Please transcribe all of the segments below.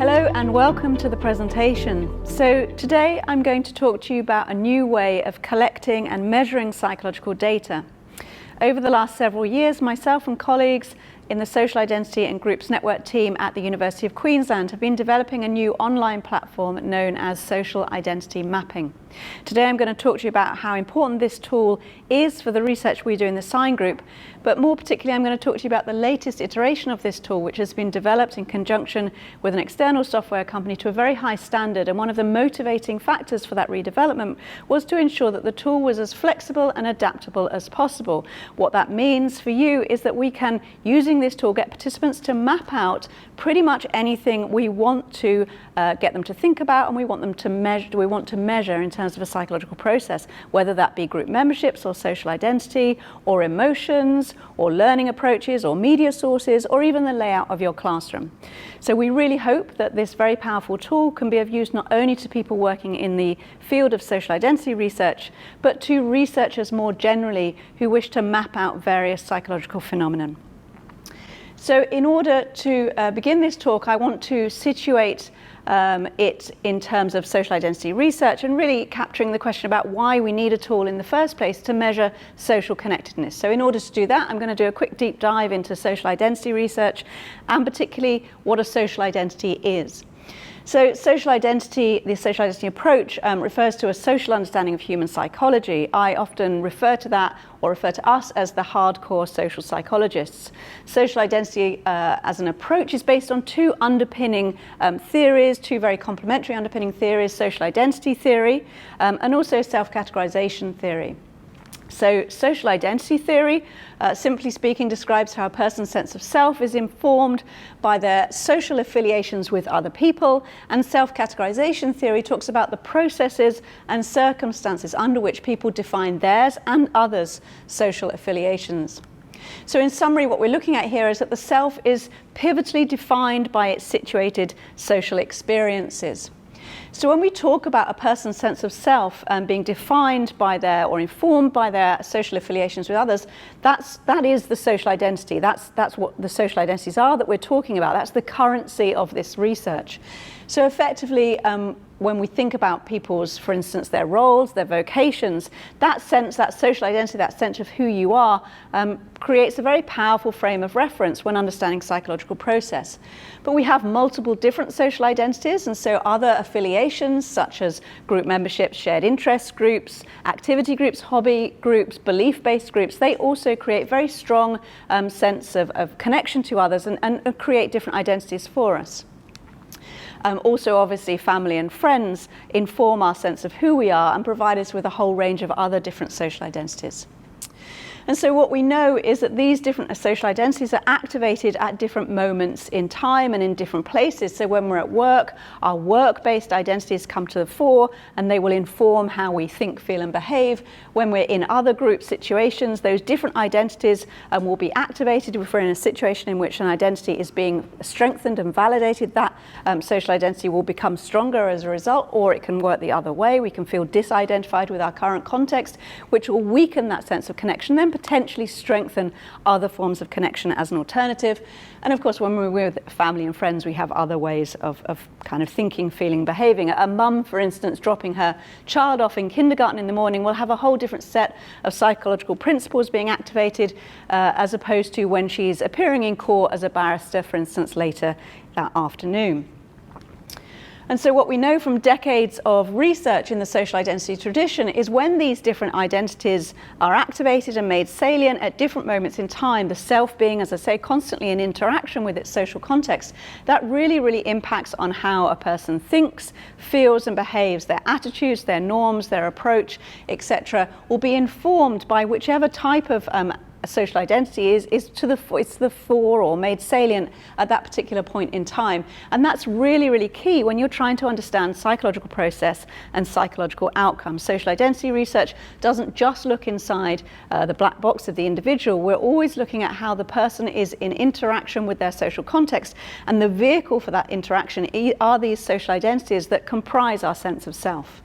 Hello and welcome to the presentation. So today I'm going to talk to you about a new way of collecting and measuring psychological data. Over the last several years, myself and colleagues in the Social Identity and Groups Network team at the University of Queensland have been developing a new online platform known as Social Identity Mapping. Today I'm going to talk to you about how important this tool is for the research we do in the SIGN group, but more particularly I'm going to talk to you about the latest iteration of this tool, which has been developed in conjunction with an external software company to a very high standard, and one of the motivating factors for that redevelopment was to ensure that the tool was as flexible and adaptable as possible. What that means for you is that we can, using this tool, get participants to map out pretty much anything we want to get them to think about, and we want to measure in terms of a psychological process, whether that be group memberships or social identity or emotions or learning approaches or media sources or even the layout of your classroom. So we really hope that this very powerful tool can be of use not only to people working in the field of social identity research, but to researchers more generally who wish to map out various psychological phenomena. So in order to begin this talk, I want to situate it in terms of social identity research and really capturing the question about why we need a tool in the first place to measure social connectedness. So in order to do that, I'm going to do a quick deep dive into social identity research and particularly what a social identity is. So social identity, the social identity approach refers to a social understanding of human psychology. I often refer to that or refer to us as the hardcore social psychologists. Social identity as an approach is based on two underpinning theories, two very complementary underpinning theories, social identity theory and also self-categorization theory. So social identity theory, simply speaking, describes how a person's sense of self is informed by their social affiliations with other people, and self-categorization theory talks about the processes and circumstances under which people define theirs and others' social affiliations. So in summary, what we're looking at here is that the self is pivotally defined by its situated social experiences. So when we talk about a person's sense of self being defined by their or informed by their social affiliations with others, that is the social identity. That's what the social identities are that we're talking about. That's the currency of this research. So effectively, when we think about people's, for instance, their roles, their vocations, that sense, that social identity, that sense of who you are, creates a very powerful frame of reference when understanding psychological process. But we have multiple different social identities, and so other affiliations such as group memberships, shared interest groups, activity groups, hobby groups, belief-based groups, they also create very strong sense of connection to others and create different identities for us. Also, obviously, family and friends inform our sense of who we are and provide us with a whole range of other different social identities. And so what we know is that these different social identities are activated at different moments in time and in different places. So when we're at work, our work-based identities come to the fore and they will inform how we think, feel and behave. When we're in other group situations, those different identities will be activated. If we're in a situation in which an identity is being strengthened and validated, that social identity will become stronger as a result, or it can work the other way. We can feel disidentified with our current context, which will weaken that sense of connection, then potentially strengthen other forms of connection as an alternative. And of course, when we're with family and friends, we have other ways of kind of thinking, feeling, behaving. A mum, for instance, dropping her child off in kindergarten in the morning will have a whole different set of psychological principles being activated as opposed to when she's appearing in court as a barrister, for instance, later that afternoon. And so what we know from decades of research in the social identity tradition is when these different identities are activated and made salient at different moments in time, the self being, as I say, constantly in interaction with its social context, that really impacts on how a person thinks, feels and behaves. Their attitudes, their norms, their approach, etc. will be informed by whichever type of social identity is to the fore or made salient at that particular point in time. And that's really key when you're trying to understand psychological process and psychological outcomes. Social identity research doesn't just look inside the black box of the individual. We're always looking at how the person is in interaction with their social context, and the vehicle for that interaction are these social identities that comprise our sense of self.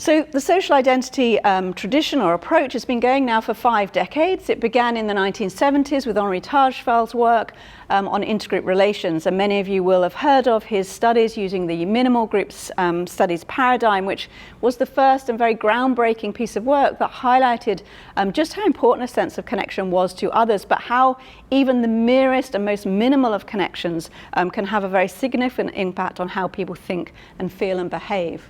So the social identity tradition or approach has been going now for 5 decades. It began in the 1970s with Henri Tajfel's work on intergroup relations, and many of you will have heard of his studies using the minimal groups studies paradigm, which was the first and very groundbreaking piece of work that highlighted just how important a sense of connection was to others, but how even the merest and most minimal of connections can have a very significant impact on how people think and feel and behave.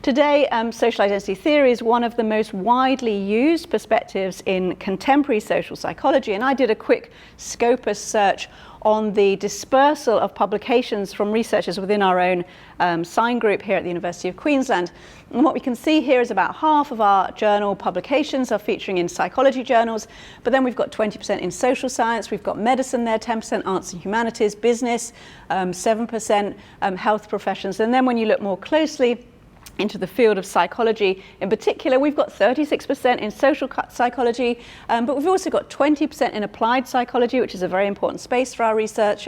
Today, social identity theory is one of the most widely used perspectives in contemporary social psychology, and I did a quick Scopus search on the dispersal of publications from researchers within our own sign group here at the University of Queensland. And what we can see here is about half of our journal publications are featuring in psychology journals, but then we've got 20% in social science, we've got medicine there, 10% arts and humanities, business, 7% health professions, and then when you look more closely into the field of psychology in particular, we've got 36% in social psychology, but we've also got 20% in applied psychology, which is a very important space for our research,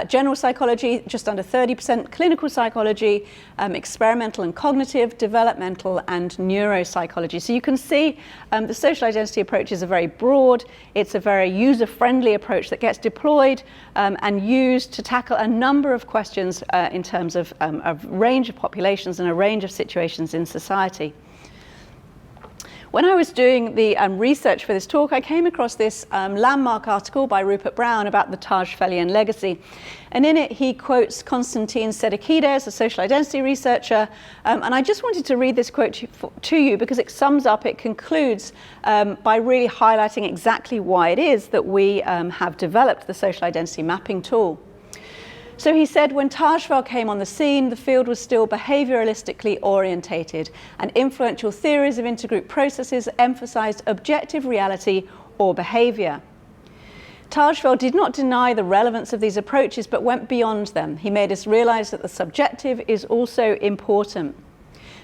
general psychology, just under 30%, clinical psychology, experimental and cognitive, developmental and neuropsychology. So you can see the social identity approach is a very broad, it's a very user-friendly approach that gets deployed and used to tackle a number of questions in terms of a range of populations and a range of situations in society. When I was doing the research for this talk, I came across this landmark article by Rupert Brown about the Tajfelian legacy. And in it, he quotes Konstantin Sedekides, a social identity researcher. And I just wanted to read this quote to you because it sums up, it concludes by really highlighting exactly why it is that we have developed the social identity mapping tool. So he said, when Tajfel came on the scene, the field was still behavioralistically orientated, and influential theories of intergroup processes emphasized objective reality or behavior. Tajfel did not deny the relevance of these approaches, but went beyond them. He made us realize that the subjective is also important.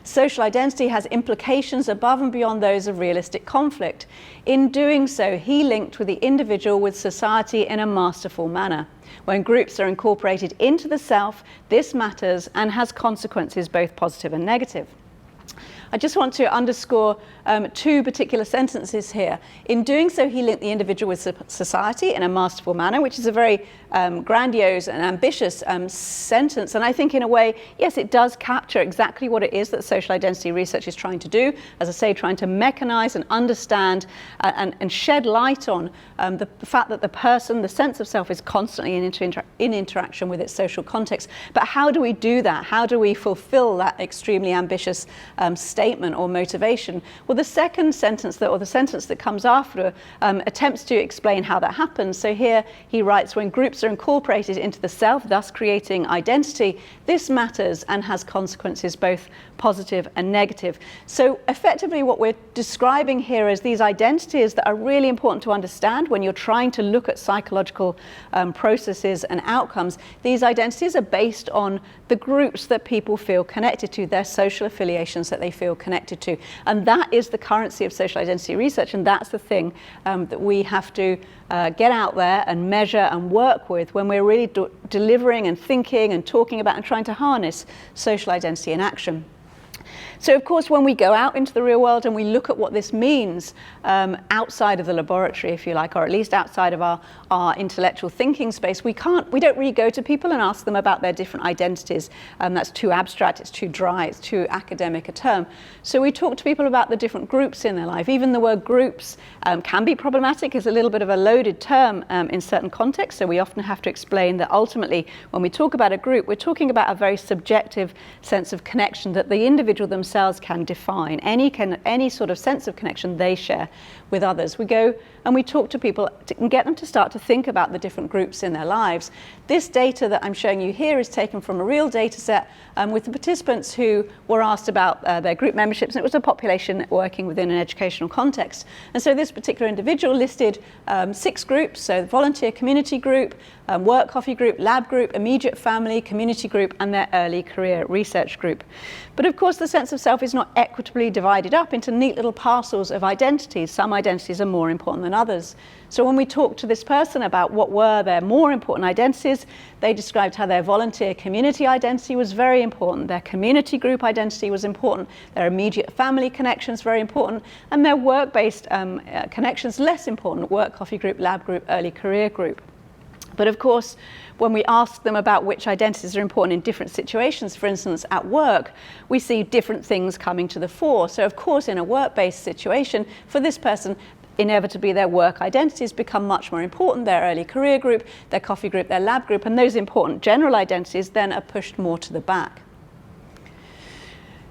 Social identity has implications above and beyond those of realistic conflict. In doing so, he linked with the individual with society in a masterful manner. When groups are incorporated into the self, this matters and has consequences both positive and negative. I just want to underscore 2 particular sentences here. In doing so, he linked the individual with society in a masterful manner, which is a very grandiose and ambitious sentence. And I think in a way, yes, it does capture exactly what it is that social identity research is trying to do. As I say, trying to mechanize and understand and shed light on the fact that the person, the sense of self, is constantly in interaction with its social context. But how do we do that? How do we fulfill that extremely ambitious statement or motivation? Well, the second sentence, or the sentence that comes after, attempts to explain how that happens. So here he writes, when groups are incorporated into the self, thus creating identity, this matters and has consequences both positive and negative. So effectively what we're describing here is these identities that are really important to understand when you're trying to look at psychological processes and outcomes. These identities are based on the groups that people feel connected to, their social affiliations that they feel connected to. And that is the currency of social identity research, and that's the thing that we have to get out there and measure and work with when we're really delivering and thinking and talking about and trying to harness social identity in action. So of course, when we go out into the real world and we look at what this means outside of the laboratory, if you like, or at least outside of our intellectual thinking space, we don't really go to people and ask them about their different identities. That's too abstract, it's too dry, it's too academic a term. So we talk to people about the different groups in their life. Even the word groups can be problematic. It's a little bit of a loaded term in certain contexts. So we often have to explain that ultimately, when we talk about a group, we're talking about a very subjective sense of connection that the individual themselves can define, any sort of sense of connection they share with others. We go and we talk to people and get them to start to think about the different groups in their lives. This data that I'm showing you here is taken from a real data set with the participants who were asked about their group memberships, and it was a population working within an educational context. And so this particular individual listed 6 groups, so volunteer community group, work coffee group, lab group, immediate family, community group, and their early career research group. But of course, the sense of of self is not equitably divided up into neat little parcels of identities. Some identities are more important than others. So when we talked to this person about what were their more important identities, they described how their volunteer community identity was very important, their community group identity was important, their immediate family connections very important, and their work-based connections less important, work, coffee group, lab group, early career group. But of course, when we ask them about which identities are important in different situations, for instance, at work, we see different things coming to the fore. So of course, in a work-based situation, for this person, inevitably their work identities become much more important, their early career group, their coffee group, their lab group, and those important general identities then are pushed more to the back.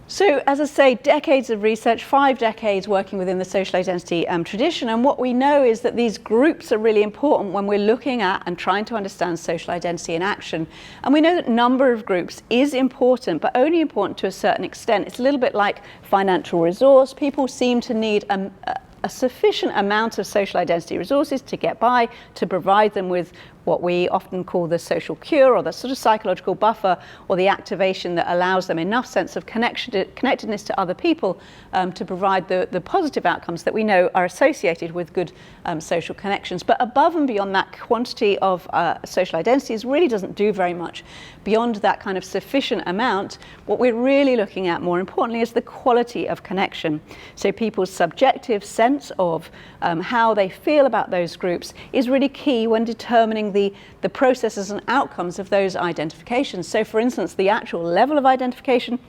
So, as I say, decades of research, 5 decades working within the social identity tradition, and what we know is that these groups are really important when we're looking at and trying to understand social identity in action. And we know that number of groups is important, but only important to a certain extent. It's a little bit like financial resource. People seem to need a sufficient amount of social identity resources to get by, to provide them with what we often call the social cure, or the sort of psychological buffer, or the activation that allows them enough sense of connectedness to other people to provide the positive outcomes that we know are associated with good social connections. But above and beyond that, quantity of social identities really doesn't do very much. Beyond that kind of sufficient amount, what we're really looking at more importantly is the quality of connection. So people's subjective sense of how they feel about those groups is really key when determining the processes and outcomes of those identifications. So for instance, the actual level of identification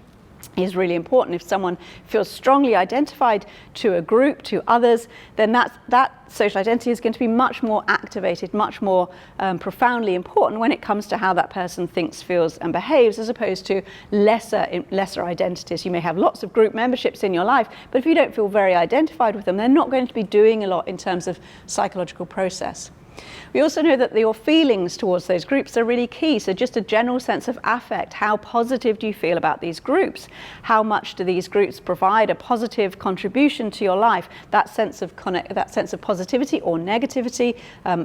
is really important. If someone feels strongly identified to a group, to others, then that social identity is going to be much more activated, much more profoundly important when it comes to how that person thinks, feels, and behaves, as opposed to lesser identities. You may have lots of group memberships in your life, but if you don't feel very identified with them, they're not going to be doing a lot in terms of psychological process. We also know that your feelings towards those groups are really key. So just a general sense of affect. How positive do you feel about these groups? How much do these groups provide a positive contribution to your life? That sense of positivity or negativity,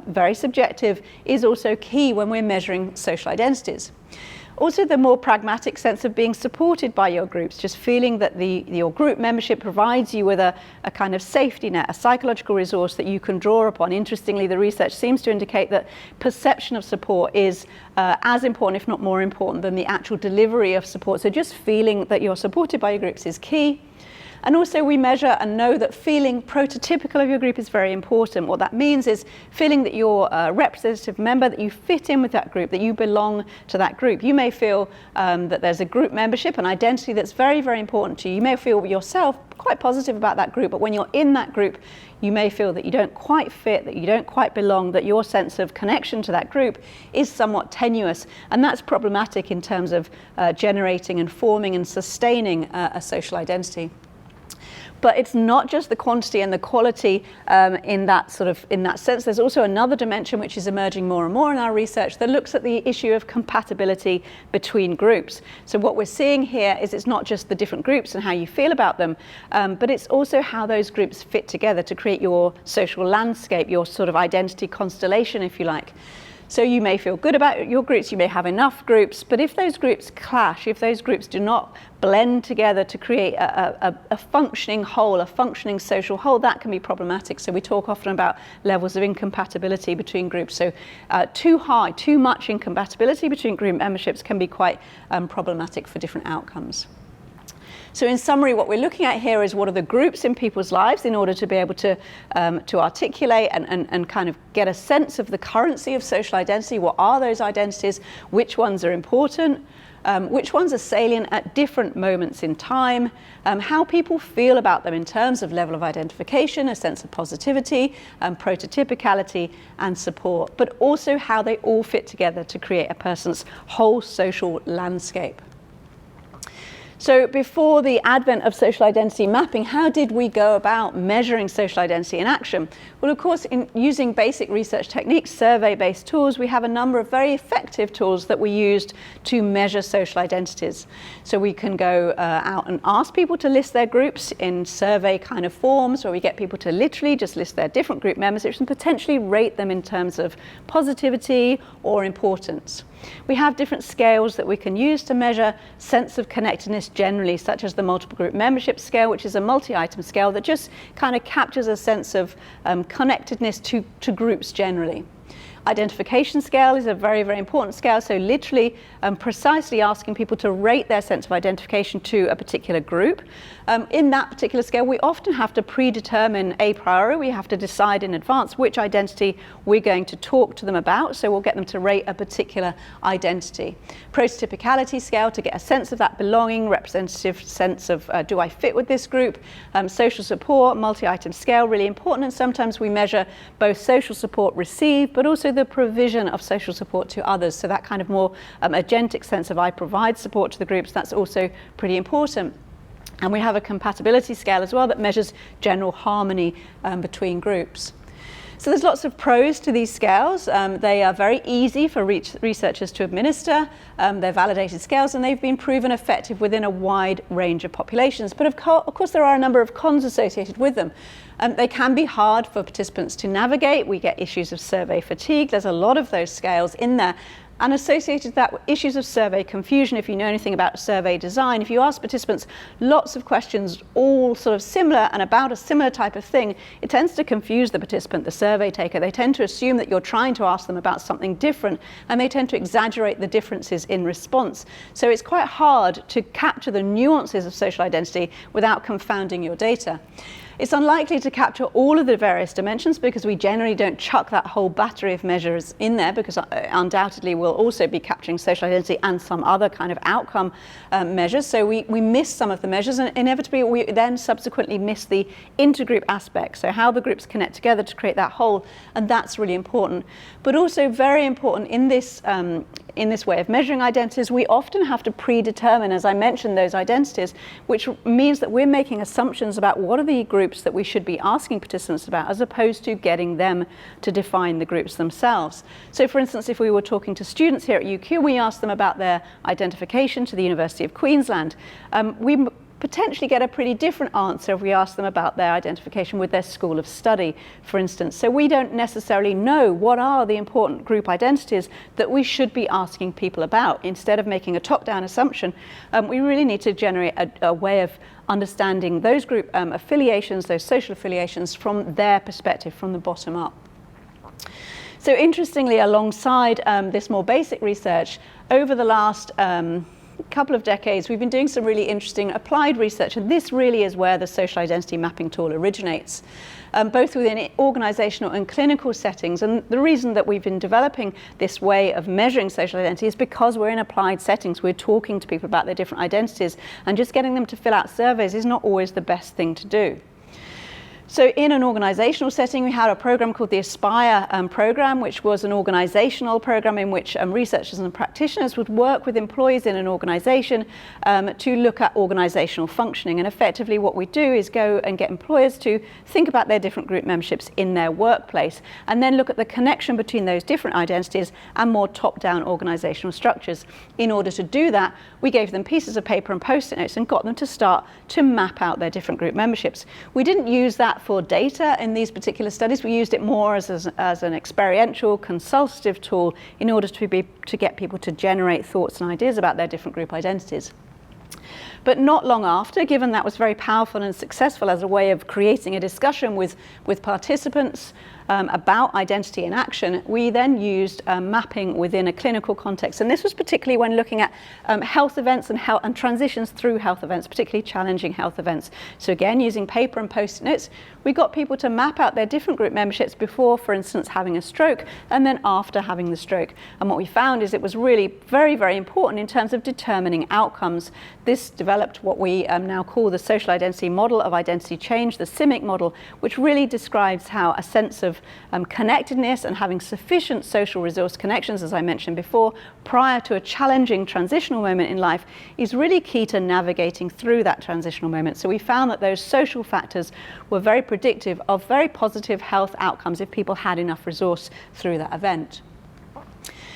very subjective, is also key when we're measuring social identities. Also, the more pragmatic sense of being supported by your groups, just feeling that your group membership provides you with a kind of safety net, a psychological resource that you can draw upon. Interestingly, the research seems to indicate that perception of support is as important, if not more important, than the actual delivery of support. So just feeling that you're supported by your groups is key. And also we measure and know that feeling prototypical of your group is very important. What that means is feeling that you're a representative member, that you fit in with that group, that you belong to that group. You may feel that there's a group membership, an identity that's very, very important to you. You may feel yourself quite positive about that group, but when you're in that group, you may feel that you don't quite fit, that you don't quite belong, that your sense of connection to that group is somewhat tenuous. And that's problematic in terms of generating and forming and sustaining a social identity. But it's not just the quantity and the quality in that sense. There's also another dimension which is emerging more and more in our research that looks at the issue of compatibility between groups. So what we're seeing here is it's not just the different groups and how you feel about them, but it's also how those groups fit together to create your social landscape, your sort of identity constellation, if you like. So you may feel good about your groups, you may have enough groups, but if those groups clash, if those groups do not blend together to create a functioning whole, a functioning social whole, that can be problematic. So we talk often about levels of incompatibility between groups. So too high, too much incompatibility between group memberships can be quite problematic for different outcomes. So in summary, what we're looking at here is what are the groups in people's lives in order to be able to articulate and kind of get a sense of the currency of social identity. What are those identities? Which ones are important? Which ones are salient at different moments in time? How people feel about them in terms of level of identification, a sense of positivity, prototypicality, and support, but also how they all fit together to create a person's whole social landscape. So before the advent of social identity mapping, how did we go about measuring social identity in action? Well, of course, in using basic research techniques, survey-based tools, we have a number of very effective tools that we used to measure social identities. So we can go out and ask people to list their groups in survey kind of forms, where we get people to literally just list their different group memberships and potentially rate them in terms of positivity or importance. We have different scales that we can use to measure sense of connectedness connectedness generally, such as the multiple group membership scale, which is a multi-item scale that just kind of captures a sense of connectedness to groups generally. Identification scale is a very, very important scale, so literally precisely asking people to rate their sense of identification to a particular group. In that particular scale, we often have to predetermine a priori. We have to decide in advance which identity we're going to talk to them about, so we'll get them to rate a particular identity. Prototypicality scale to get a sense of that belonging, representative sense of do I fit with this group. Social support, multi-item scale, really important, and sometimes we measure both social support received, but also the provision of social support to others. So that kind of more agentic sense of I provide support to the groups, that's also pretty important. And we have a compatibility scale as well that measures general harmony between groups. So there's lots of pros to these scales. They are very easy for researchers to administer. They're validated scales and they've been proven effective within a wide range of populations. But of course there are a number of cons associated with them. They can be hard for participants to navigate. We get issues of survey fatigue. There's a lot of those scales in there. And associated with that, issues of survey confusion. If you know anything about survey design, if you ask participants lots of questions, all sort of similar and about a similar type of thing, it tends to confuse the participant, the survey taker. They tend to assume that you're trying to ask them about something different, and they tend to exaggerate the differences in response. So it's quite hard to capture the nuances of social identity without confounding your data. It's unlikely to capture all of the various dimensions because we generally don't chuck that whole battery of measures in there, because undoubtedly we'll also be capturing social identity and some other kind of outcome measures. So we miss some of the measures, and inevitably we then subsequently miss the intergroup aspect, so how the groups connect together to create that whole, and that's really important. But also very important in this way of measuring identities, we often have to predetermine, as I mentioned, those identities, which means that we're making assumptions about what are the groups that we should be asking participants about, as opposed to getting them to define the groups themselves. So for instance, if we were talking to students here at UQ, we asked them about their identification to the University of Queensland. We potentially get a pretty different answer if we ask them about their identification with their school of study, for instance. So we don't necessarily know what are the important group identities that we should be asking people about. Instead of making a top-down assumption, we really need to generate a way of understanding those group affiliations, those social affiliations from their perspective, from the bottom up. So interestingly, alongside this more basic research, over the last couple of decades, we've been doing some really interesting applied research, and this really is where the social identity mapping tool originates, both within organizational and clinical settings. And the reason that we've been developing this way of measuring social identity is because we're in applied settings. We're talking to people about their different identities, and just getting them to fill out surveys is not always the best thing to do. So in an organizational setting, we had a program called the Aspire program, which was an organizational program in which researchers and practitioners would work with employees in an organization to look at organizational functioning. And effectively what we do is go and get employers to think about their different group memberships in their workplace, and then look at the connection between those different identities and more top-down organizational structures. In order to do that, we gave them pieces of paper and post-it notes and got them to start to map out their different group memberships. We didn't use that for data in these particular studies. We used it more as an experiential, consultative tool in order to get people to generate thoughts and ideas about their different group identities. But not long after, given that was very powerful and successful as a way of creating a discussion with participants about identity in action, we then used mapping within a clinical context. And this was particularly when looking at health events and transitions through health events, particularly challenging health events. So again, using paper and post-it notes, we got people to map out their different group memberships before, for instance, having a stroke, and then after having the stroke. And what we found is it was really very, very important in terms of determining outcomes. This developed what we now call the social identity model of identity change, the CIMIC model, which really describes how a sense of connectedness and having sufficient social resource connections, as I mentioned before, prior to a challenging transitional moment in life is really key to navigating through that transitional moment. So we found that those social factors were very predictive of very positive health outcomes if people had enough resource through that event.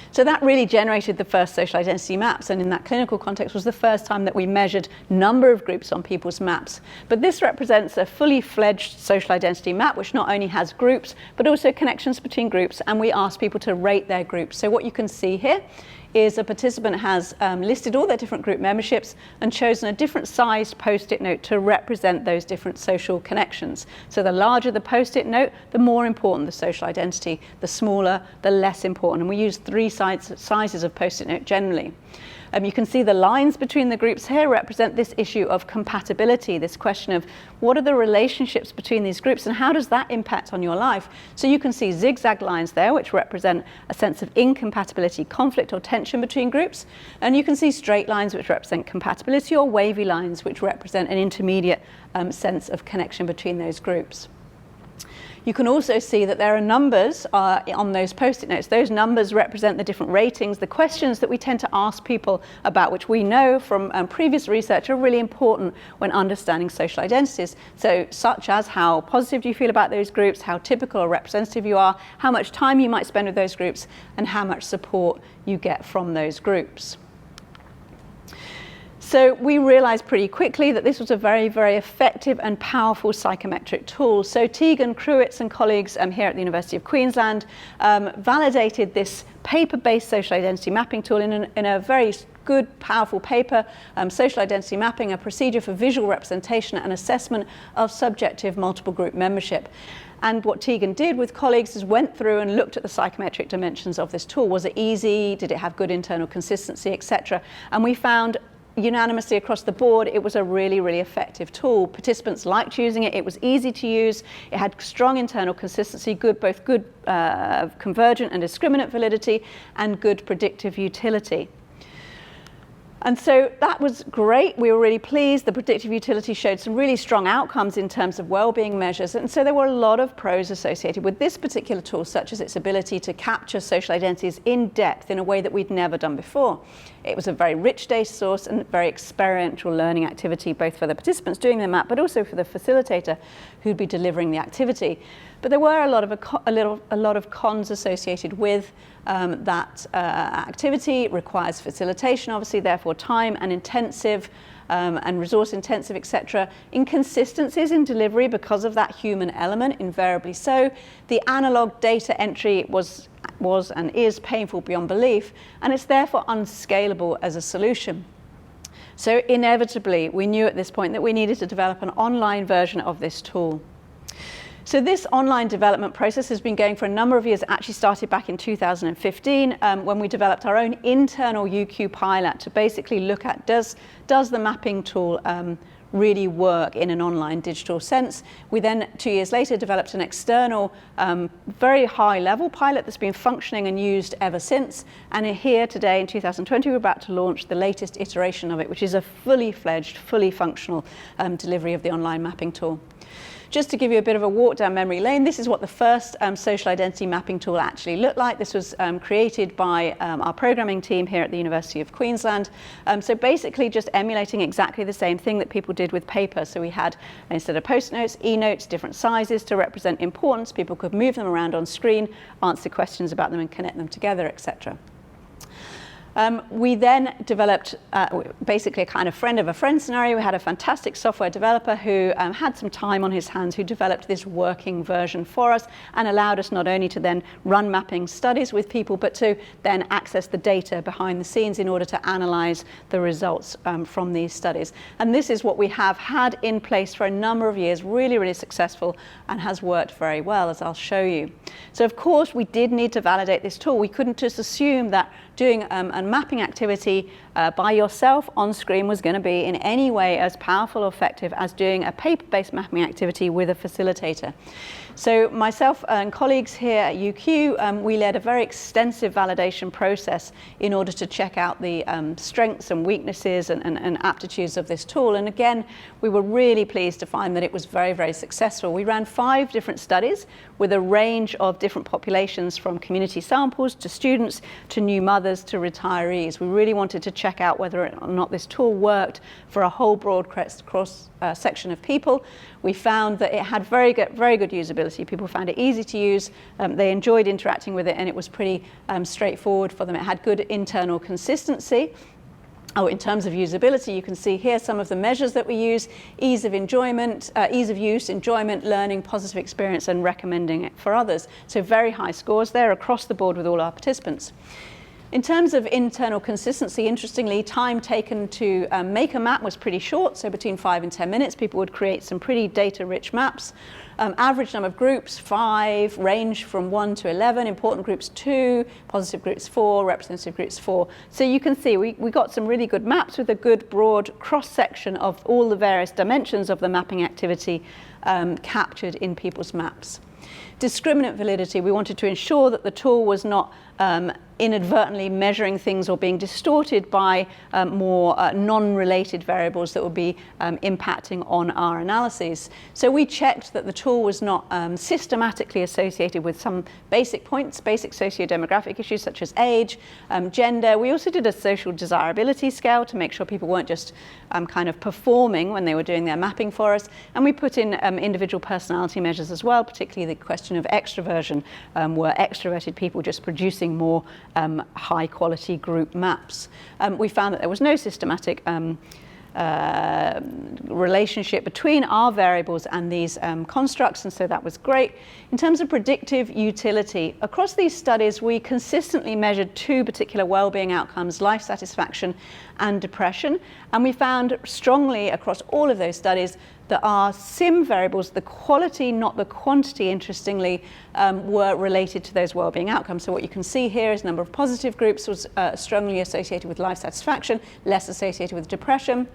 So that really generated the first social identity maps, and in that clinical context was the first time that we measured number of groups on people's maps. But this represents a fully fledged social identity map, which not only has groups, but also connections between groups, and we asked people to rate their groups. So what you can see here is a participant has listed all their different group memberships and chosen a different sized post-it note to represent those different social connections. So the larger the post-it note, the more important the social identity. The smaller, the less important. And we use 3 sizes of post-it note generally. You can see the lines between the groups here represent this issue of compatibility, this question of what are the relationships between these groups and how does that impact on your life? So you can see zigzag lines there, which represent a sense of incompatibility, conflict or tension between groups. And you can see straight lines, which represent compatibility, or wavy lines, which represent an intermediate sense of connection between those groups. You can also see that there are numbers on those post-it notes. Those numbers represent the different ratings, the questions that we tend to ask people about, which we know from previous research are really important when understanding social identities. So such as how positive do you feel about those groups, how typical or representative you are, how much time you might spend with those groups, and how much support you get from those groups. So we realized pretty quickly that this was a very, very effective and powerful psychometric tool. So Tegan Cruitz and colleagues here at the University of Queensland validated this paper-based social identity mapping tool in a very good, powerful paper, Social Identity Mapping, a procedure for visual representation and assessment of subjective multiple group membership. And what Tegan did with colleagues is went through and looked at the psychometric dimensions of this tool. Was it easy? Did it have good internal consistency, etc.? And we found unanimously across the board, it was a really, really effective tool. Participants liked using it. It was easy to use. It had strong internal consistency, both good convergent and discriminate validity, and good predictive utility. And so that was great. We were really pleased. The predictive utility showed some really strong outcomes in terms of well-being measures. And so there were a lot of pros associated with this particular tool, such as its ability to capture social identities in depth in a way that we'd never done before. It was a very rich data source and very experiential learning activity, both for the participants doing the map, but also for the facilitator who'd be delivering the activity. But there were a lot of cons associated with that activity. It requires facilitation, obviously, therefore time and intensive and resource intensive, etc. Inconsistencies in delivery because of that human element, invariably so. The analog data entry was and is painful beyond belief, and it's therefore unscalable as a solution. So inevitably, we knew at this point that we needed to develop an online version of this tool. So this online development process has been going for a number of years. It actually started back in 2015 when we developed our own internal UQ pilot to basically look at does the mapping tool really work in an online digital sense. We then, 2 years later, developed an external, very high level pilot that's been functioning and used ever since. And here today in 2020, we're about to launch the latest iteration of it, which is a fully fledged, fully functional delivery of the online mapping tool. Just to give you a bit of a walk down memory lane, this is what the first social identity mapping tool actually looked like. This was created by our programming team here at the University of Queensland. So basically just emulating exactly the same thing that people did with paper. So we had, instead of post notes, e-notes, different sizes to represent importance. People could move them around on screen, answer questions about them and connect them together, etc. We then developed basically a kind of friend of a friend scenario. We had a fantastic software developer who had some time on his hands, who developed this working version for us and allowed us not only to then run mapping studies with people, but to then access the data behind the scenes in order to analyze the results from these studies. And this is what we have had in place for a number of years, really, really successful, and has worked very well, as I'll show you. So of course, we did need to validate this tool. We couldn't just assume that doing a mapping activity by yourself on screen was going to be in any way as powerful or effective as doing a paper-based mapping activity with a facilitator. So myself and colleagues here at UQ, we led a very extensive validation process in order to check out the strengths and weaknesses and aptitudes of this tool. And again, we were really pleased to find that it was very, very successful. We ran 5 different studies with a range of different populations, from community samples to students to new mothers to retirees. We really wanted to check out whether or not this tool worked for a whole broad cross section of people. We found that it had very good usability. People found it easy to use. They enjoyed interacting with it, and it was pretty straightforward for them. It had good internal consistency. In terms of usability, you can see here some of the measures that we use: ease of enjoyment, ease of use, enjoyment, learning, positive experience, and recommending it for others. So very high scores there across the board with all our participants. In terms of internal consistency, interestingly, time taken to make a map was pretty short, so between 5 and 10 minutes, people would create some pretty data-rich maps. Average number of groups, 5, range from 1 to 11, important groups 2, positive groups 4, representative groups 4. So you can see we got some really good maps with a good broad cross-section of all the various dimensions of the mapping activity captured in people's maps. Discriminate validity, we wanted to ensure that the tool was not inadvertently measuring things or being distorted by more non-related variables that would be impacting on our analyses. So we checked that the tool was not systematically associated with some basic points, basic socio-demographic issues such as age, gender. We also did a social desirability scale to make sure people weren't just kind of performing when they were doing their mapping for us. And we put in individual personality measures as well, particularly the question of extroversion. Were extroverted people just producing more high quality group maps? We found that there was no systematic relationship between our variables and these constructs, and so that was great. In terms of predictive utility, across these studies we consistently measured 2 particular well-being outcomes, life satisfaction and depression, and we found strongly across all of those studies that our SIM variables, the quality, not the quantity, interestingly, were related to those well-being outcomes. So what you can see here is number of positive groups was strongly associated with life satisfaction, less associated with depression.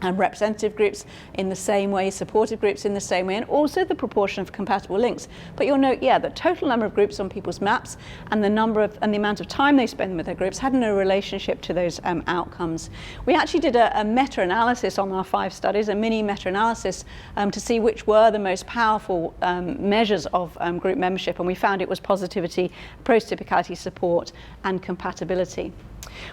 And representative groups in the same way, supportive groups in the same way, and also the proportion of compatible links. But you'll note, the total number of groups on people's maps and the amount of time they spend with their groups had no relationship to those outcomes. We actually did a meta-analysis on our 5 studies, a mini meta-analysis to see which were the most powerful measures of group membership, and we found it was positivity, prototypicality, support, and compatibility.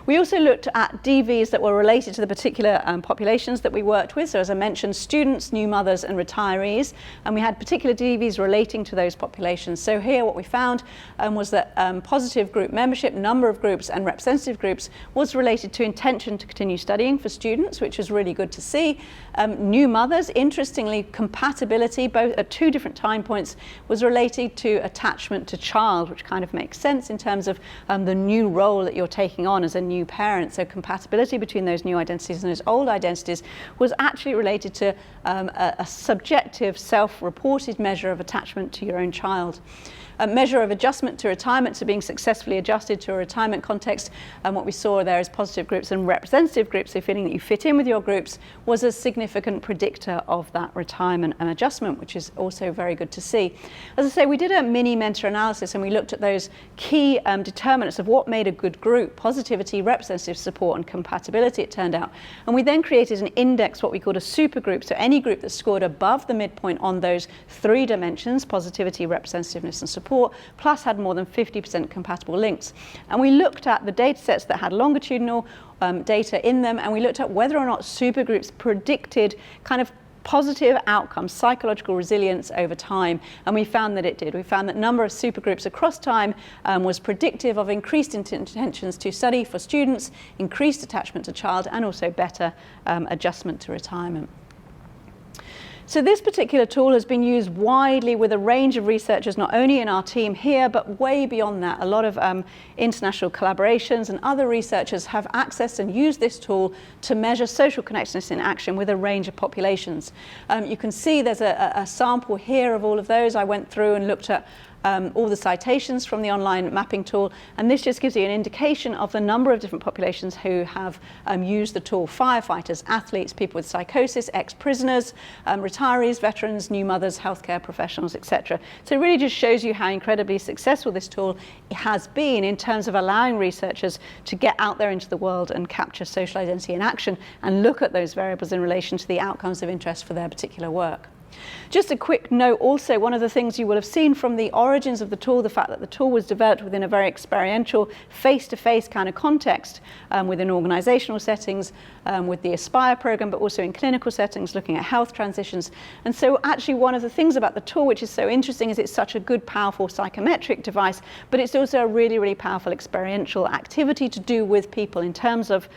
We also looked at DVs that were related to the particular populations that we worked with. So as I mentioned, students, new mothers and retirees, and we had particular DVs relating to those populations. So here what we found was that positive group membership, number of groups and representative groups was related to intention to continue studying for students, which was really good to see. New mothers, interestingly, compatibility, both at 2 different time points, was related to attachment to child, which kind of makes sense in terms of the new role that you're taking on as a new parent. So compatibility between those new identities and those old identities was actually related to a subjective self-reported measure of attachment to your own child. A measure of adjustment to retirement, so being successfully adjusted to a retirement context, and what we saw there is positive groups and representative groups, so feeling that you fit in with your groups, was a significant predictor of that retirement and adjustment, which is also very good to see. As I say, we did a mini meta-analysis and we looked at those key determinants of what made a good group: positivity, representative support and compatibility, it turned out. And we then created an index, what we called a supergroup, so any group that scored above the midpoint on those 3 dimensions, positivity, representativeness and support, plus had more than 50% compatible links. And we looked at the data sets that had longitudinal data in them, and we looked at whether or not supergroups predicted kind of positive outcomes, psychological resilience over time, and we found that it did. We found that number of supergroups across time was predictive of increased intentions to study for students, increased attachment to child, and also better adjustment to retirement. So this particular tool has been used widely with a range of researchers, not only in our team here, but way beyond that. A lot of international collaborations and other researchers have accessed and used this tool to measure social connectedness in action with a range of populations. You can see there's a sample here of all of those. I went through and looked at all the citations from the online mapping tool, and this just gives you an indication of the number of different populations who have used the tool: firefighters, athletes, people with psychosis, ex-prisoners, retirees, veterans, new mothers, healthcare professionals, etc. So it really just shows you how incredibly successful this tool has been in terms of allowing researchers to get out there into the world and capture social identity in action and look at those variables in relation to the outcomes of interest for their particular work. Just a quick note also, one of the things you will have seen from the origins of the tool, the fact that the tool was developed within a very experiential, face-to-face kind of context within organizational settings, with the Aspire program, but also in clinical settings, looking at health transitions. And so actually one of the things about the tool which is so interesting is it's such a good, powerful psychometric device, but it's also a really, really powerful experiential activity to do with people in terms of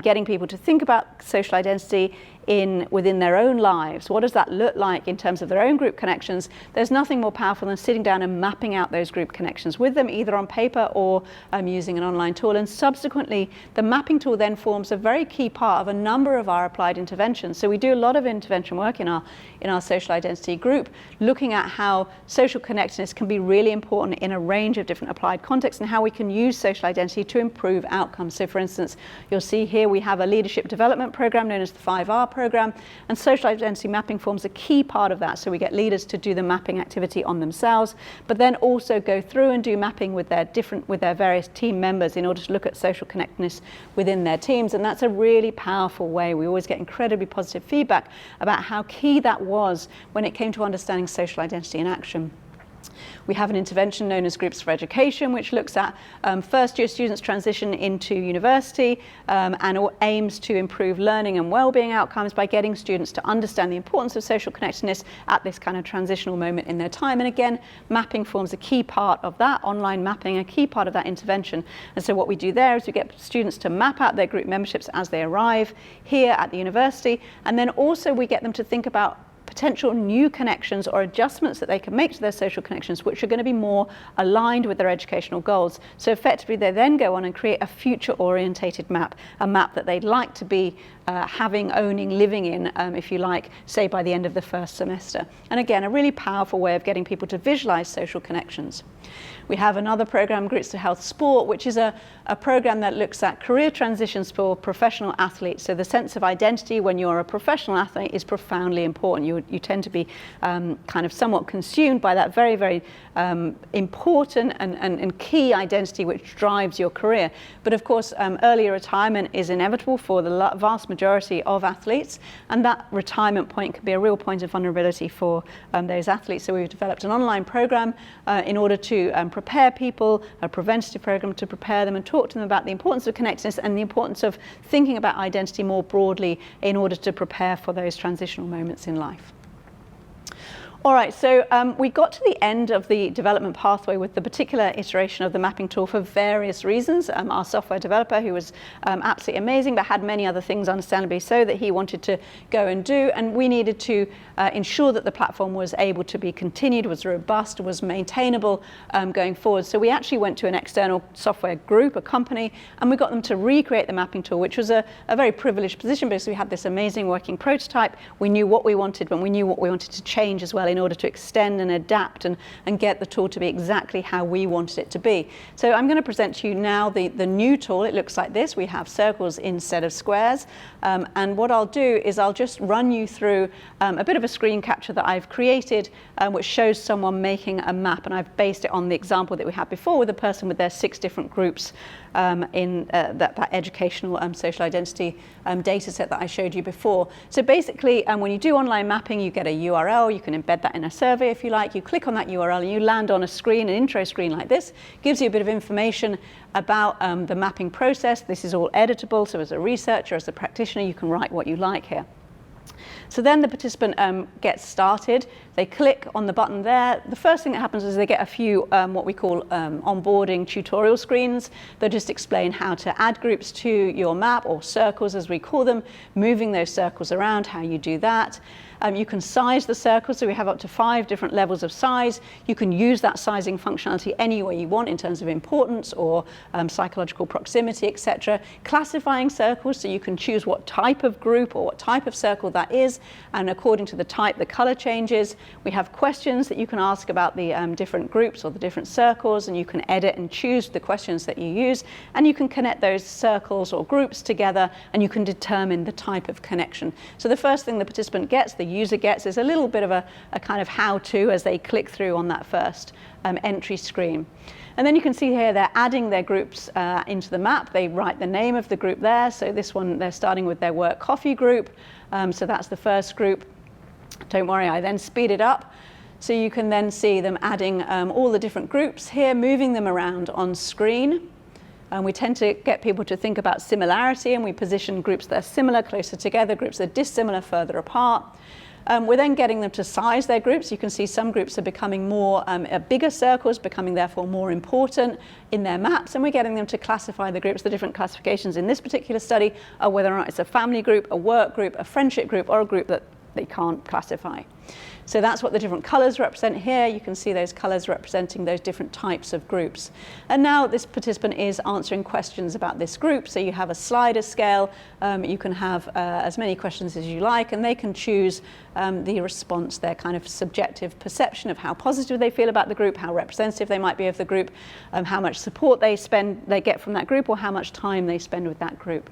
getting people to think about social identity within their own lives. What does that look like in terms of their own group connections? There's nothing more powerful than sitting down and mapping out those group connections with them, either on paper or using an online tool. And subsequently, the mapping tool then forms a very key part of a number of our applied interventions. So we do a lot of intervention work in our social identity group, looking at how social connectedness can be really important in a range of different applied contexts and how we can use social identity to improve outcomes. So for instance, you'll see here we have a leadership development program known as the 5R program, and social identity mapping forms a key part of that. So we get leaders to do the mapping activity on themselves, but then also go through and do mapping with their various team members in order to look at social connectedness within their teams. And that's a really powerful way. We always get incredibly positive feedback about how key that was when it came to understanding social identity in action. We have an intervention known as Groups for Education, which looks at first-year students' transition into university and aims to improve learning and well-being outcomes by getting students to understand the importance of social connectedness at this kind of transitional moment in their time. And again, mapping forms a key part of that, online mapping, a key part of that intervention. And so what we do there is we get students to map out their group memberships as they arrive here at the university, and then also we get them to think about potential new connections or adjustments that they can make to their social connections, which are going to be more aligned with their educational goals. So effectively, they then go on and create a future-orientated map, a map that they'd like to be having, owning, living in, if you like, say by the end of the first semester. And again, a really powerful way of getting people to visualize social connections. We have another program, Groups to Health Sport, which is a program that looks at career transitions for professional athletes. So the sense of identity when you're a professional athlete is profoundly important. You tend to be kind of somewhat consumed by that very, very important and key identity which drives your career. But of course, early retirement is inevitable for the vast majority of athletes, and that retirement point can be a real point of vulnerability for those athletes. So we've developed an online program in order to prepare people, a preventative program to prepare them and talk to them about the importance of connectedness and the importance of thinking about identity more broadly in order to prepare for those transitional moments in life. All right, so we got to the end of the development pathway with the particular iteration of the mapping tool for various reasons. Our software developer, who was absolutely amazing, but had many other things, understandably so, that he wanted to go and do, and we needed to ensure that the platform was able to be continued, was robust, was maintainable going forward. So we actually went to an external software group, a company, and we got them to recreate the mapping tool, which was a very privileged position because we had this amazing working prototype. We knew what we wanted, but we knew what we wanted to change as well in order to extend and adapt and get the tool to be exactly how we wanted it to be. So I'm going to present to you now the new tool. It looks like this. We have circles instead of squares. And what I'll do is I'll just run you through a bit of a screen capture that I've created, which shows someone making a map. And I've based it on the example that we had before with a person with their 6 different groups in that educational social identity data set that I showed you before. So basically, when you do online mapping, you get a URL. You can embed that in a survey if you like. You click on that URL and you land on a screen, an intro screen like this. Gives you a bit of information about the mapping process. This is all editable, so as a researcher, as a practitioner, you can write what you like here. So then the participant gets started. They click on the button there. The first thing that happens is they get a few what we call onboarding tutorial screens that just explain how to add groups to your map, or circles as we call them, moving those circles around, how you do that. You can size the circles, so we have up to 5 different levels of size. You can use that sizing functionality any way you want in terms of importance or psychological proximity, etc. Classifying circles, so you can choose what type of group or what type of circle that is, and according to the type, the color changes. We have questions that you can ask about the different groups or the different circles, and you can edit and choose the questions that you use, and you can connect those circles or groups together, and you can determine the type of connection. So the first thing the participant gets, the user gets, is a little bit of a kind of how-to as they click through on that first entry screen. And then you can see here they're adding their groups into the map. They write the name of the group there. So this one, they're starting with their work coffee group. So that's the first group. Don't worry, I then speed it up. So you can then see them adding all the different groups here, moving them around on screen. And we tend to get people to think about similarity, and we position groups that are similar closer together, groups that are dissimilar further apart. We're then getting them to size their groups. You can see some groups are becoming more bigger circles, becoming therefore more important in their maps, and we're getting them to classify the groups. The different classifications in this particular study are whether or not it's a family group, a work group, a friendship group, or a group that they can't classify. So that's what the different colours represent here. You can see those colours representing those different types of groups. And now this participant is answering questions about this group. So you have a slider scale. You can have as many questions as you like, and they can choose the response, their kind of subjective perception of how positive they feel about the group, how representative they might be of the group, how much support they get from that group, or how much time they spend with that group.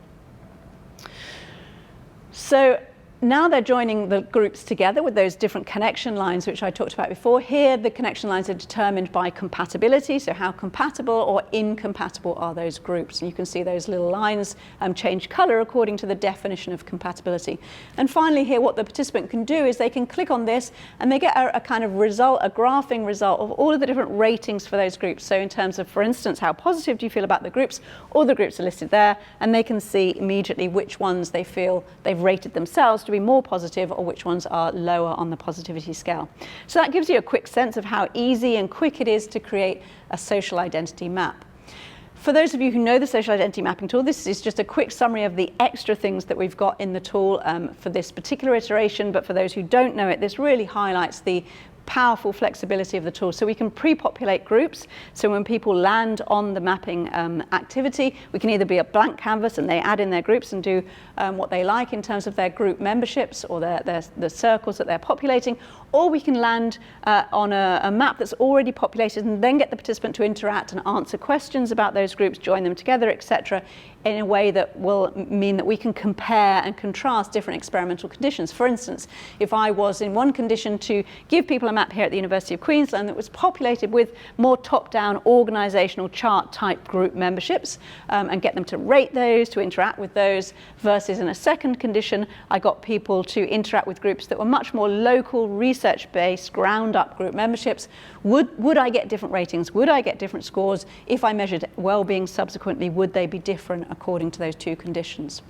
So now they're joining the groups together with those different connection lines, which I talked about before. Here, the connection lines are determined by compatibility, so how compatible or incompatible are those groups. And you can see those little lines change color according to the definition of compatibility. And finally here, what the participant can do is they can click on this and they get a kind of result, a graphing result of all of the different ratings for those groups. So in terms of, for instance, how positive do you feel about the groups? All the groups are listed there, and they can see immediately which ones they feel they've rated themselves to be more positive or which ones are lower on the positivity scale. So that gives you a quick sense of how easy and quick it is to create a social identity map. For those of you who know the social identity mapping tool, this is just a quick summary of the extra things that we've got in the tool for this particular iteration, but for those who don't know it, this really highlights the powerful flexibility of the tool. So we can pre-populate groups. So when people land on the mapping activity, we can either be a blank canvas and they add in their groups and do what they like in terms of their group memberships or the circles that they're populating, or we can land on a map that's already populated and then get the participant to interact and answer questions about those groups, join them together, etc., in a way that will mean that we can compare and contrast different experimental conditions. For instance, if I was in one condition to give people a map here at the University of Queensland that was populated with more top-down organisational chart type group memberships and get them to rate those, to interact with those, versus in a second condition, I got people to interact with groups that were much more local, research-based, ground-up group memberships, would I get different ratings? Would I get different scores? If I measured well-being subsequently, would they be different according to those two conditions?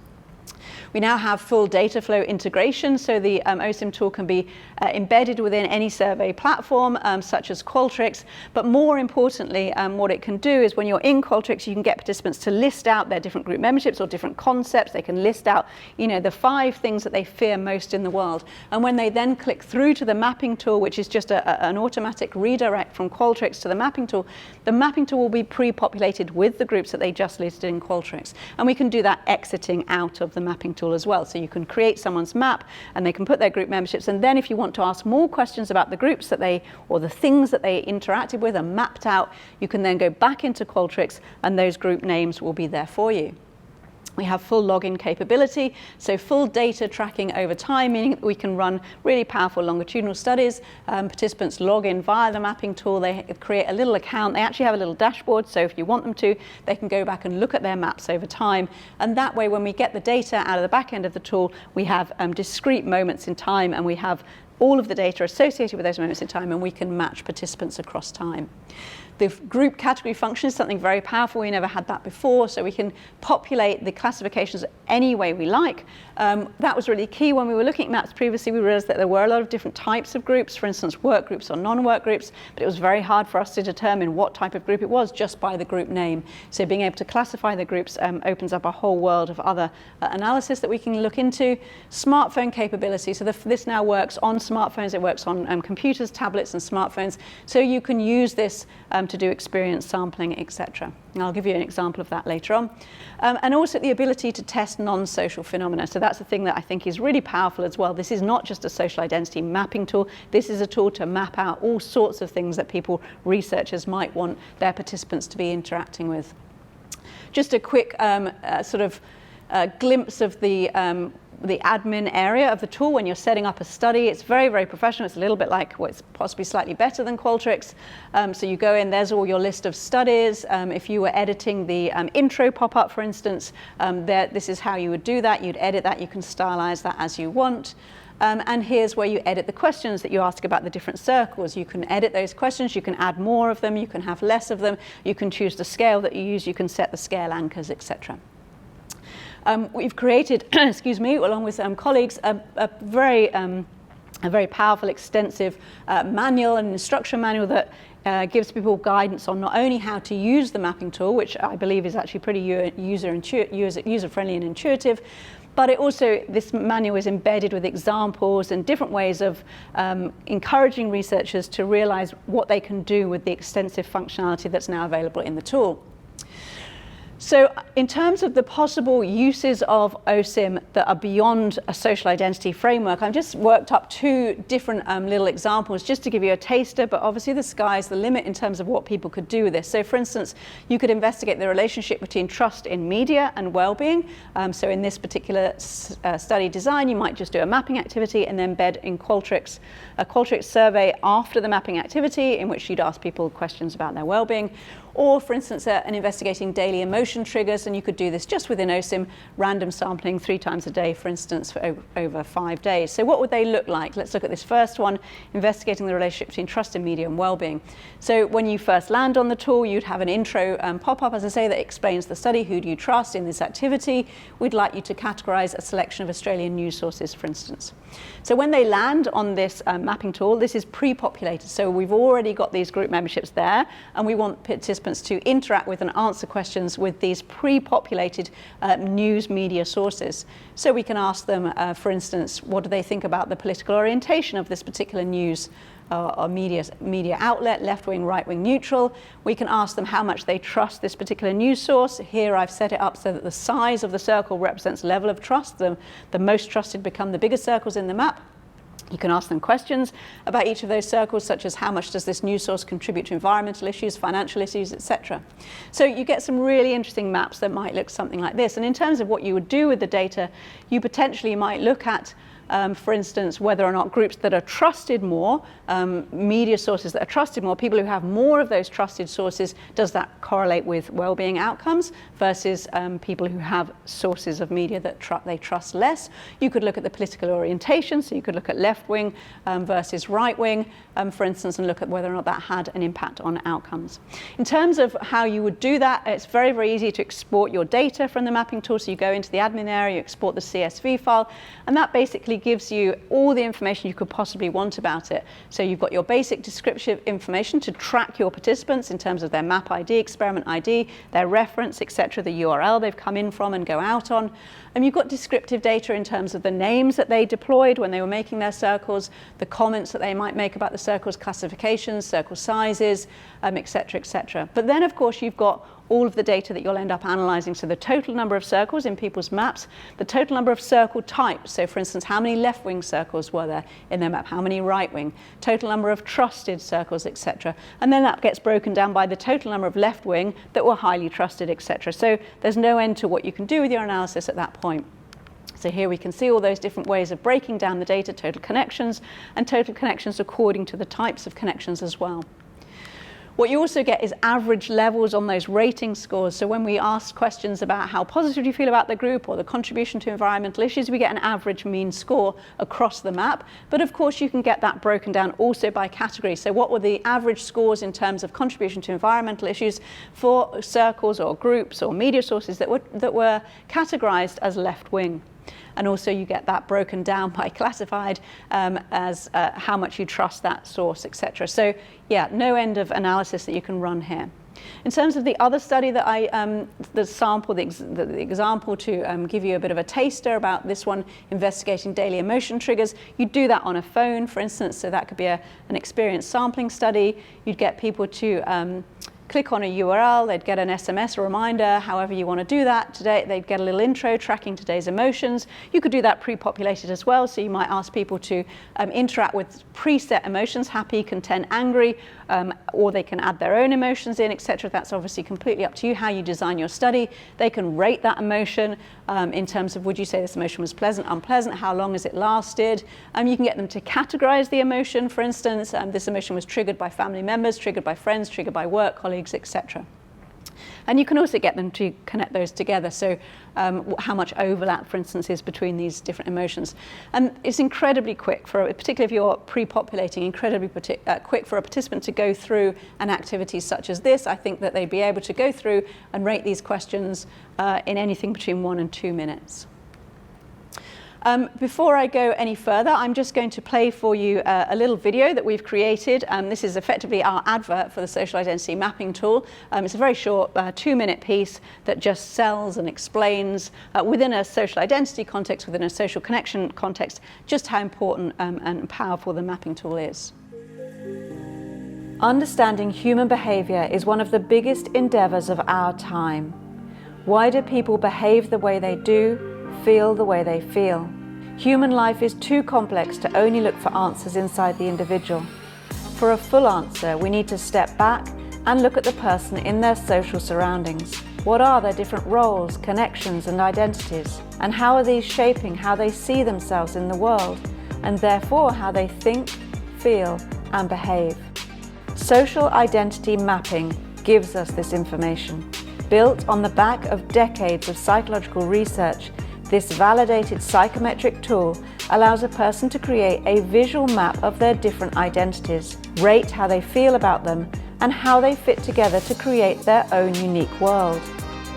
We now have full data flow integration, so the Osim tool can be embedded within any survey platform, such as Qualtrics. But more importantly, what it can do is when you're in Qualtrics, you can get participants to list out their different group memberships or different concepts. They can list out, the 5 things that they fear most in the world. And when they then click through to the mapping tool, which is just an automatic redirect from Qualtrics to the mapping tool will be pre-populated with the groups that they just listed in Qualtrics. And we can do that exiting out of the mapping tool as well. So you can create someone's map and they can put their group memberships, and then if you want to ask more questions about the groups that or the things that they interacted with and mapped out, you can then go back into Qualtrics and those group names will be there for you. We have full login capability, so full data tracking over time, meaning that we can run really powerful longitudinal studies. Participants log in via the mapping tool, they create a little account, they actually have a little dashboard, so if you want them to, they can go back and look at their maps over time. And that way, when we get the data out of the back end of the tool, we have discrete moments in time, and we have all of the data associated with those moments in time, and we can match participants across time. The group category function is something very powerful. We never had that before, so we can populate the classifications any way we like. That was really key when we were looking at maps previously. We realized that there were a lot of different types of groups, for instance, work groups or non-work groups, but it was very hard for us to determine what type of group it was just by the group name. So being able to classify the groups opens up a whole world of other analysis that we can look into. Smartphone capability, so this now works on smartphones, it works on computers, tablets and smartphones, so you can use this to do experience sampling, etc. And I'll give you an example of that later on. And also the ability to test non-social phenomena. So that's the thing that I think is really powerful as well. This is not just a social identity mapping tool. This is a tool to map out all sorts of things that researchers might want their participants to be interacting with. Just a quick glimpse of the admin area of the tool when you're setting up a study. It's very, very professional. It's a little bit like what's possibly slightly better than Qualtrics. So you go in, there's all your list of studies. If you were editing the intro pop-up, for instance, this is how you would do that. You'd edit that. You can stylize that as you want. And here's where you edit the questions that you ask about the different circles. You can edit those questions. You can add more of them. You can have less of them. You can choose the scale that you use. You can set the scale anchors, etc. We've created, along with colleagues, a very a very powerful, extensive manual and instruction manual that gives people guidance on not only how to use the mapping tool, which I believe is actually pretty user-friendly and intuitive, but this manual is embedded with examples and different ways of encouraging researchers to realize what they can do with the extensive functionality that's now available in the tool. So in terms of the possible uses of Osim that are beyond a social identity framework, I've just worked up two different little examples just to give you a taster, but obviously the sky's the limit in terms of what people could do with this. So for instance, you could investigate the relationship between trust in media and well-being. So in this particular study design, you might just do a mapping activity and then embed in a Qualtrics survey after the mapping activity in which you'd ask people questions about their well-being. Or, for instance, an investigating daily emotion triggers, and you could do this just within Osim, random sampling 3 times a day, for instance, for over 5 days. So what would they look like? Let's look at this first one, investigating the relationship between trust in media and well-being. So when you first land on the tool, you'd have an intro pop-up, as I say, that explains the study. Who do you trust in this activity? We'd like you to categorize a selection of Australian news sources, for instance. So when they land on this mapping tool, this is pre-populated. So we've already got these group memberships there, and we want participants to interact with and answer questions with these pre-populated news media sources. So we can ask them, for instance, what do they think about the political orientation of this particular news or media outlet, left-wing, right-wing, neutral. We can ask them how much they trust this particular news source. Here I've set it up so that the size of the circle represents level of trust. The most trusted become the bigger circles in the map. You can ask them questions about each of those circles, such as how much does this news source contribute to environmental issues, financial issues, etc. So you get some really interesting maps that might look something like this. And in terms of what you would do with the data, you potentially might look at for instance, whether or not groups that are trusted more, media sources that are trusted more, people who have more of those trusted sources, does that correlate with well-being outcomes versus people who have sources of media that they trust less? You could look at the political orientation, so you could look at left-wing versus right-wing, for instance, and look at whether or not that had an impact on outcomes. In terms of how you would do that, it's very, very easy to export your data from the mapping tool. So you go into the admin area, you export the CSV file, and that basically gives you all the information you could possibly want about it. So you've got your basic descriptive information to track your participants in terms of their map ID, experiment ID, their reference, etc., the URL they've come in from and go out on. And you've got descriptive data in terms of the names that they deployed when they were making their circles, the comments that they might make about the circles, classifications, circle sizes, etc., etc. But then, of course, you've got all of the data that you'll end up analyzing. So the total number of circles in people's maps, the total number of circle types. So for instance, how many left-wing circles were there in their map? How many right-wing? Total number of trusted circles, etc. And then that gets broken down by the total number of left-wing that were highly trusted, etc. So there's no end to what you can do with your analysis at that point. So here we can see all those different ways of breaking down the data, total connections, and total connections according to the types of connections as well. What you also get is average levels on those rating scores. So when we ask questions about how positive you feel about the group or the contribution to environmental issues, we get an average mean score across the map. But of course, you can get that broken down also by category. So what were the average scores in terms of contribution to environmental issues for circles or groups or media sources that were categorized as left-wing? And also you get that broken down by classified as how much you trust that source, etc. So yeah, no end of analysis that you can run here. In terms of the other study that the example to give you a bit of a taster about this one, investigating daily emotion triggers, you do that on a phone, for instance, so that could be an experience sampling study. You'd get people to click on a URL, they'd get an SMS reminder, however you want to do that. Today, they'd get a little intro tracking today's emotions. You could do that pre-populated as well, so you might ask people to interact with preset emotions, happy, content, angry, or they can add their own emotions in, etc. That's obviously completely up to you how you design your study. They can rate that emotion in terms of, would you say this emotion was pleasant, unpleasant, how long has it lasted? You can get them to categorize the emotion, for instance. This emotion was triggered by family members, triggered by friends, triggered by work colleagues, etc. And you can also get them to connect those together, so how much overlap, for instance, is between these different emotions. And it's incredibly quick, particularly if you're pre-populating, incredibly quick for a participant to go through an activity such as this. I think that they'd be able to go through and rate these questions in anything between 1 and 2 minutes. Before I go any further, I'm just going to play for you a little video that we've created. This is effectively our advert for the social identity mapping tool. It's a very short 2-minute piece that just sells and explains within a social identity context, within a social connection context, just how important and powerful the mapping tool is. Understanding human behavior is one of the biggest endeavors of our time. Why do people behave the way they do, feel the way they feel? Human life is too complex to only look for answers inside the individual. For a full answer, we need to step back and look at the person in their social surroundings. What are their different roles, connections, and identities? And how are these shaping how they see themselves in the world, and therefore how they think, feel, and behave? Social identity mapping gives us this information. Built on the back of decades of psychological research, this validated psychometric tool allows a person to create a visual map of their different identities, rate how they feel about them, and how they fit together to create their own unique world.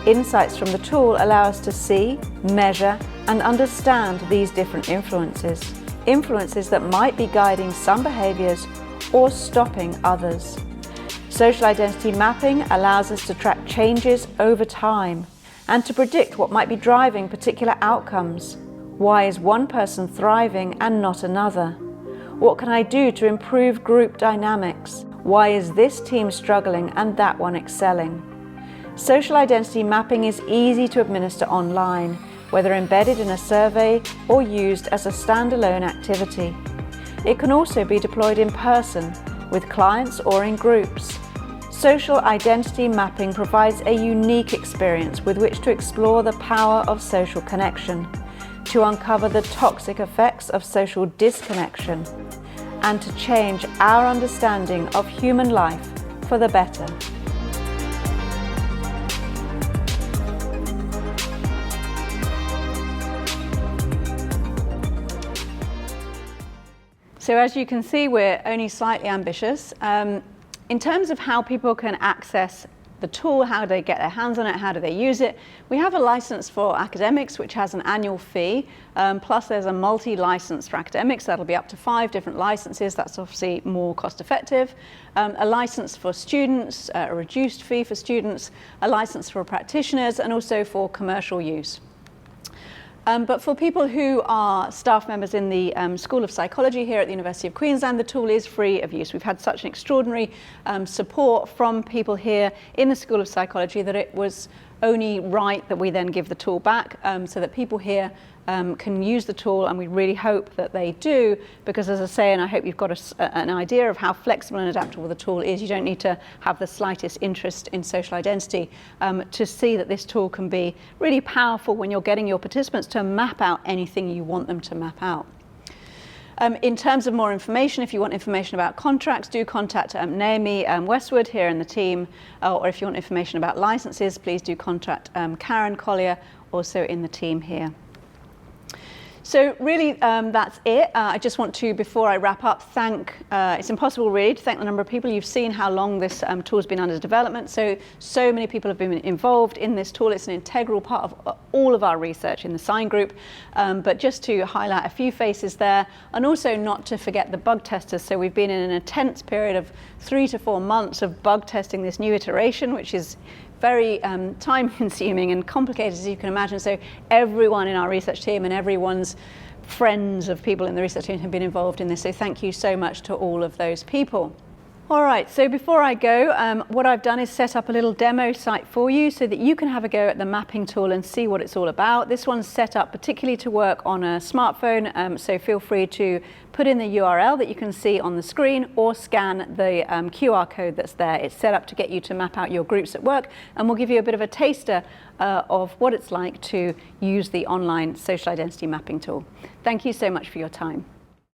Insights from the tool allow us to see, measure, and understand these different influences that might be guiding some behaviors or stopping others. Social identity mapping allows us to track changes over time and to predict what might be driving particular outcomes. Why is one person thriving and not another? What can I do to improve group dynamics? Why is this team struggling and that one excelling? Social identity mapping is easy to administer online, whether embedded in a survey or used as a standalone activity. It can also be deployed in person, with clients or in groups. Social identity mapping provides a unique experience with which to explore the power of social connection, to uncover the toxic effects of social disconnection, and to change our understanding of human life for the better. So as you can see, we're only slightly ambitious. In terms of how people can access the tool, how do they get their hands on it, how do they use it, we have a license for academics which has an annual fee, plus there's a multi-license for academics. That'll be up to 5 different licenses. That's obviously more cost effective. A license for students, a reduced fee for students, a license for practitioners, and also for commercial use. But for people who are staff members in the School of Psychology here at the University of Queensland, the tool is free of use. We've had such an extraordinary support from people here in the School of Psychology that it was only right that we then give the tool back so that people here can use the tool, and we really hope that they do, because as I say, and I hope you've got an idea of how flexible and adaptable the tool is. You don't need to have the slightest interest in social identity to see that this tool can be really powerful when you're getting your participants to map out anything you want them to map out. In terms of more information, if you want information about contracts, do contact Naomi Westwood here in the team, or if you want information about licenses, please do contact Karen Collier, also in the team here. So really, that's it. I just want to, before I wrap up, it's impossible really to thank the number of people. You've seen how long this tool has been under development. So many people have been involved in this tool. It's an integral part of all of our research in the SIGN group. But just to highlight a few faces there, and also not to forget the bug testers. So we've been in an intense period of 3 to 4 months of bug testing this new iteration, which is very time-consuming and complicated, as you can imagine. So everyone in our research team and everyone's friends of people in the research team have been involved in this. So thank you so much to all of those people. All right, so before I go, what I've done is set up a little demo site for you so that you can have a go at the mapping tool and see what it's all about. This one's set up particularly to work on a smartphone, so feel free to put in the URL that you can see on the screen or scan the QR code that's there. It's set up to get you to map out your groups at work, and we'll give you a bit of a taster of what it's like to use the online social identity mapping tool. Thank you so much for your time.